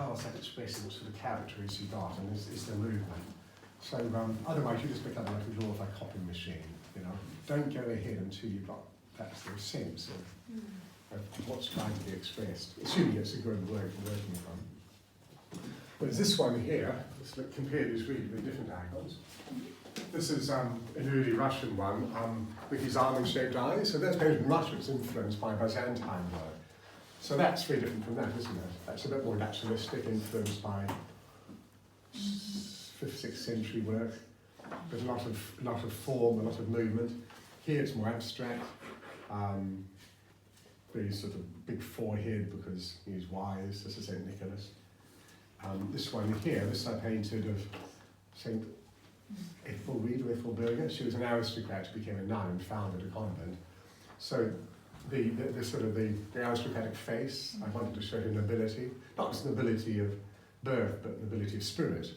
how's that expressing what sort of characters you got, and is the movement. So otherwise you just become like a draw of a copying machine, you know. Don't go ahead until you've got that sort of sense of what's trying to be expressed, assuming it's a good word you're working from. Whereas this one here, let's compare these really with different icons. This is an early Russian one with his almond-shaped eyes. So that's painted in Russia. It's influenced by Byzantine work. So that's very different from that, isn't it? That's a bit more naturalistic, influenced by 5th, 6th century work. There's a lot of form, a lot of movement. Here it's more abstract. Very sort of big forehead because he's wise. This is St. Nicholas. This one here, this I painted of St. Ethelred or Ethelberga. She was an aristocrat who became a nun and founded a convent. So the sort of the aristocratic face, I wanted to show her nobility, not just nobility of birth, but nobility of spirit.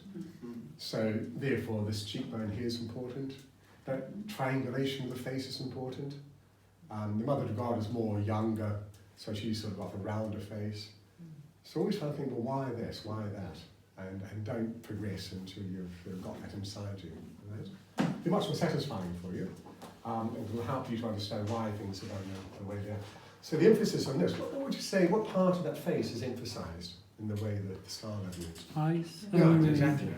So therefore this cheekbone here is important. That triangulation of the face is important. The Mother of God is more younger, so she's sort of got a rounder face. So always trying to think, well, why this, why that? And don't progress until you've got that inside you. Right? It'll be much more satisfying for you. It will help you to understand why things are going the way they are. So the emphasis on this, what would you say, what part of that face is emphasised in the way that the style I've used? Eyes. Yeah, exactly.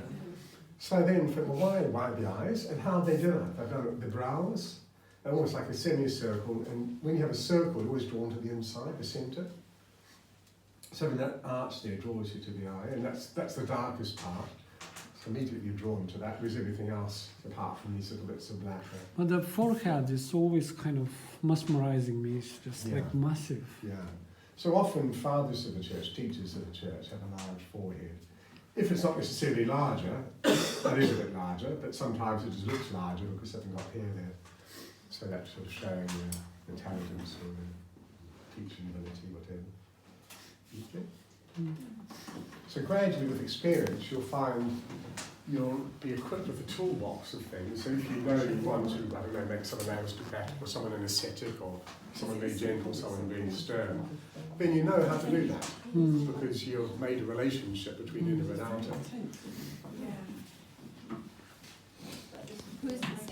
So then, why the eyes, and how they do it? I've done the brows, almost like a semicircle, and when you have a circle, you're always drawn to the inside, the centre. So that arch there draws you to the eye, and that's the darkest part. So immediately you're drawn to that, whereas everything else, apart from these little bits of black. But the forehead is always kind of mesmerizing me. It's just like massive. Yeah. So often fathers of the church, teachers of the church, have a large forehead. If it's not necessarily larger, that is a bit larger, but sometimes it just looks larger because they've got hair there. So that's sort of showing intelligence or teaching ability, whatever. Okay. So gradually with experience you'll find you'll be equipped with a toolbox of things. So if you know you want to, I don't know, make someone aristocratic or someone an ascetic or someone very gentle, someone very stern, then you know how to do that because you've made a relationship between inner and outer. Who is this?